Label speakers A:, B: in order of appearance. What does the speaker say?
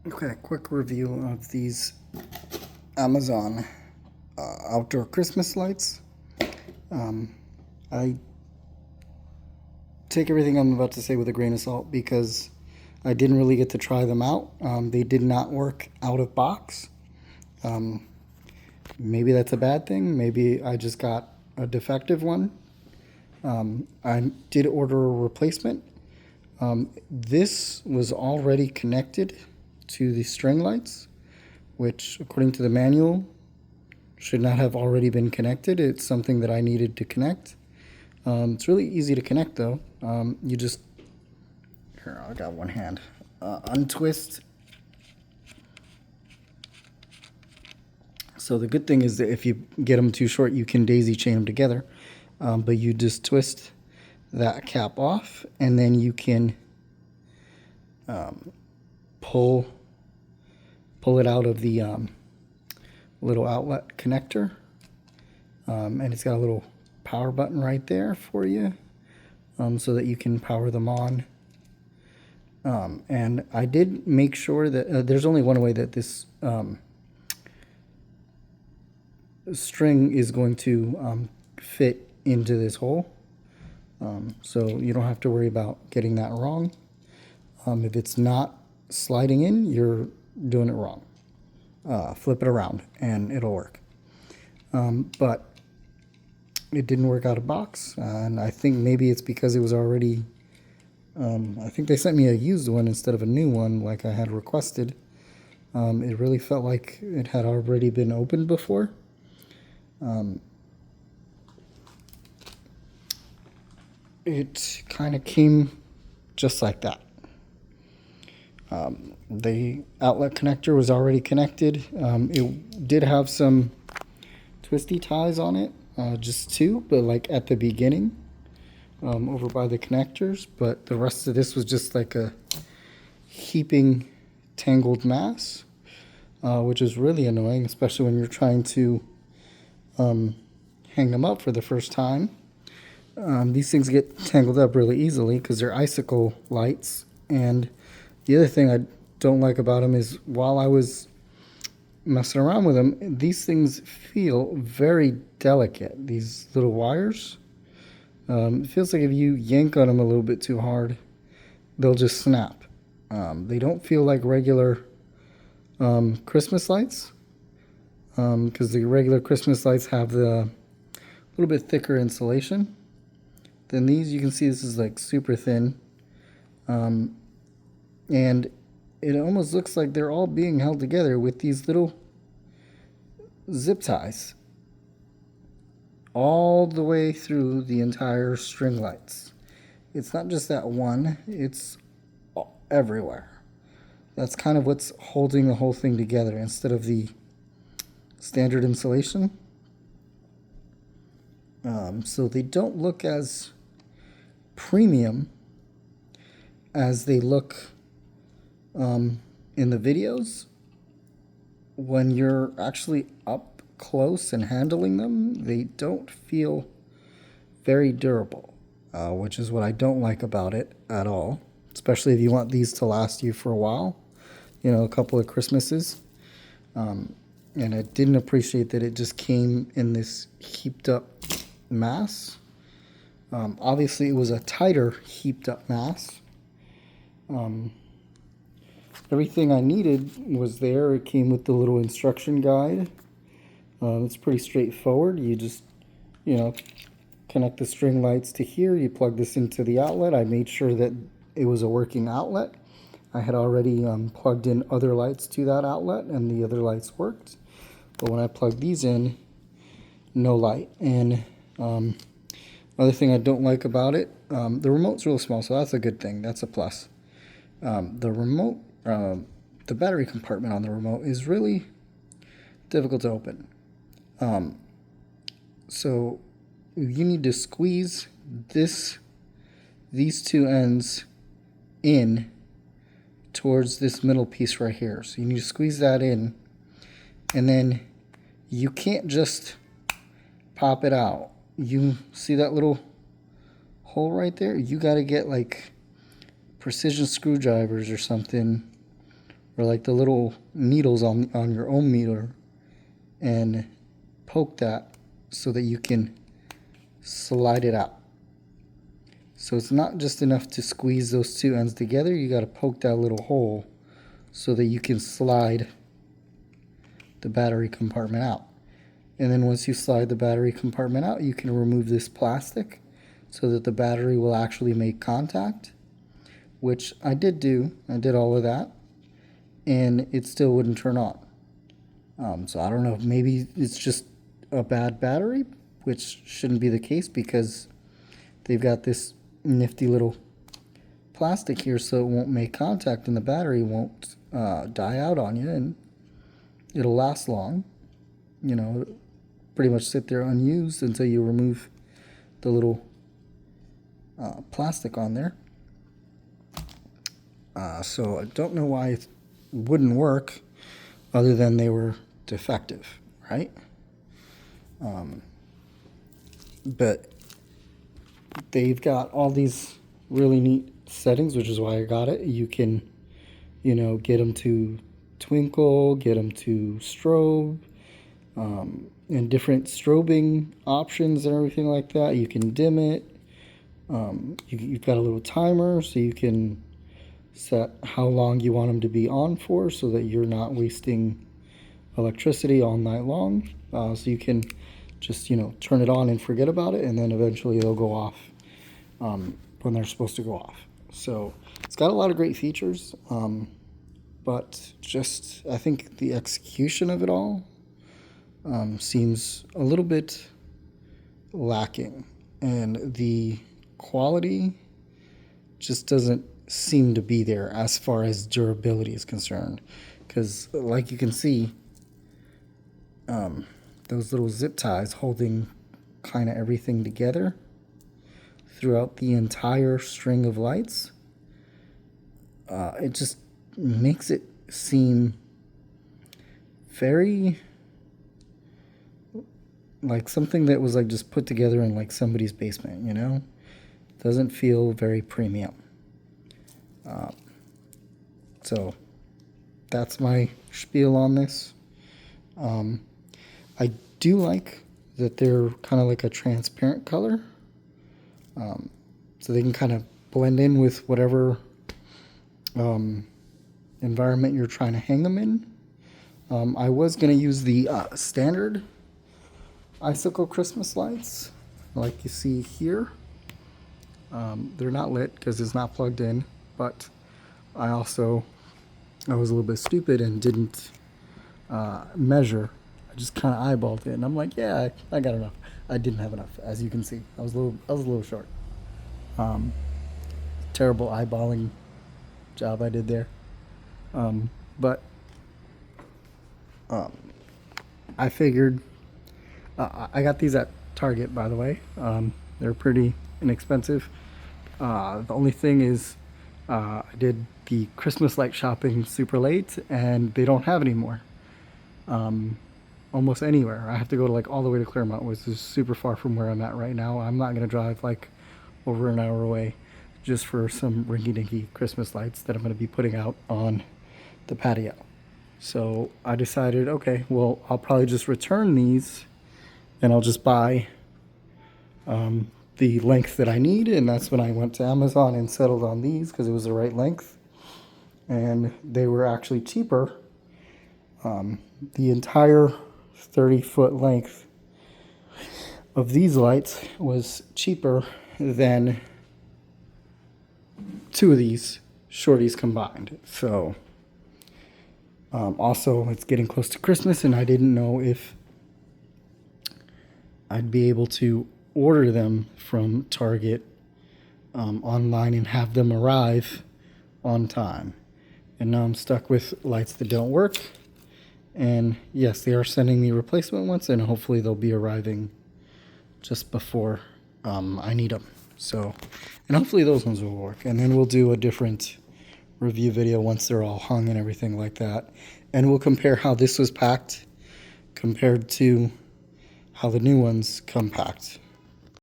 A: Okay, quick review of these Amazon outdoor Christmas lights. I take everything I'm about to say with a grain of salt because I didn't really get to try them out. They did not work out of box. Maybe that's a bad thing. Maybe I just got a defective one. I did order a replacement. This was already connected to the string lights, which, according to the manual, should not have already been connected. It's something that I needed to connect. It's really easy to connect, though. You just, here, I got one hand, untwist. So the good thing is that if you get them too short, you can daisy chain them together. But you just twist that cap off, and then you can pull it out of the little outlet connector, and it's got a little power button right there for you, so that you can power them on. And I did make sure that there's only one way that this string is going to fit into this hole, so you don't have to worry about getting that wrong. If it's not sliding in, you're doing it wrong. Flip it around and it'll work. But it didn't work out of box, and I think maybe it's because it was already, I think they sent me a used one instead of a new one like I had requested. It really felt like it had already been opened before. It kind of came just like that. The outlet connector was already connected. It did have some twisty ties on it, just two, but like at the beginning, over by the connectors. But the rest of this was just like a heaping, tangled mass, which is really annoying, especially when you're trying to hang them up for the first time. These things get tangled up really easily because they're icicle lights. And the other thing I don't like about them is while I was messing around with them, these things feel very delicate, these little wires. It feels like if you yank on them a little bit too hard, they'll just snap. They don't feel like regular Christmas lights, because the regular Christmas lights have the little bit thicker insulation than these. You can see this is like super thin. And it almost looks like they're all being held together with these little zip ties all the way through the entire string lights. It's not just that one, it's everywhere. That's kind of what's holding the whole thing together instead of the standard insulation. So they don't look as premium as they look in the videos. When you're actually up close and handling them, they don't feel very durable, which is what I don't like about it at all, especially if you want these to last you for a while, a couple of Christmases. And I didn't appreciate that it just came in this heaped up mass. Obviously, it was a tighter heaped up mass. Everything I needed was there. It came with the little instruction guide. It's pretty straightforward. You just, connect the string lights to here. You plug this into the outlet. I made sure that it was a working outlet. I had already plugged in other lights to that outlet, and the other lights worked. But when I plugged these in, no light. And other thing I don't like about it, the remote's real small, so that's a good thing. That's a plus. The remote, the battery compartment on the remote is really difficult to open. So you need to squeeze these two ends in towards this middle piece right here. So you need to squeeze that in, and then you can't just pop it out. You see that little hole right there? You got to get like precision screwdrivers or something, or like the little needles on your ohm meter, and poke that so that you can slide it out. So it's not just enough to squeeze those two ends together, you got to poke that little hole so that you can slide the battery compartment out. And then once you slide the battery compartment out, you can remove this plastic so that the battery will actually make contact, which I did do. I did all of that, and it still wouldn't turn on. So I don't know, maybe it's just a bad battery, which shouldn't be the case because they've got this nifty little plastic here so it won't make contact and the battery won't die out on you, and it'll last long. You know, pretty much sit there unused until you remove the little plastic on there. So I don't know why it wouldn't work other than they were defective, right? But they've got all these really neat settings, which is why I got it. You can, you know, get them to twinkle, get them to strobe, and different strobing options and everything like that. You can dim it. You've got a little timer so you can set how long you want them to be on for so that you're not wasting electricity all night long. So you can just, you know, turn it on and forget about it, and then eventually they'll go off when they're supposed to go off. So it's got a lot of great features, but just I think the execution of it all seems a little bit lacking, and the quality just doesn't seem to be there as far as durability is concerned, because like you can see, those little zip ties holding kind of everything together throughout the entire string of lights, it just makes it seem very like something that was like just put together in like somebody's basement, you know? Doesn't feel very premium. So that's my spiel on this. I do like that they're kind of like a transparent color, so they can kind of blend in with whatever environment you're trying to hang them in. I was going to use the standard Icicle Christmas lights like you see here. They're not lit because it's not plugged in, but I was a little bit stupid and didn't measure. I just kind of eyeballed it, and I'm like, yeah, I got enough. I didn't have enough, as you can see. I was a little short. Terrible eyeballing job I did there. But I figured I got these at Target, by the way. They're pretty inexpensive. The only thing is I did the Christmas light shopping super late, and they don't have any more. Almost anywhere. I have to go to like all the way to Claremont, which is super far from where I'm at right now. I'm not gonna drive like over an hour away just for some rinky-dinky Christmas lights that I'm gonna be putting out on the patio. So I decided, okay, well, I'll probably just return these and I'll just buy the length that I need, and that's when I went to Amazon and settled on these because it was the right length, and they were actually cheaper. The entire 30-foot length of these lights was cheaper than two of these shorties combined. So also it's getting close to Christmas, and I didn't know if I'd be able to order them from Target online and have them arrive on time. And now I'm stuck with lights that don't work. And yes, they are sending me replacement ones, and hopefully they'll be arriving just before I need them. So, and hopefully those ones will work. And then we'll do a different review video once they're all hung and everything like that. And we'll compare how this was packed compared to how the new ones come packed.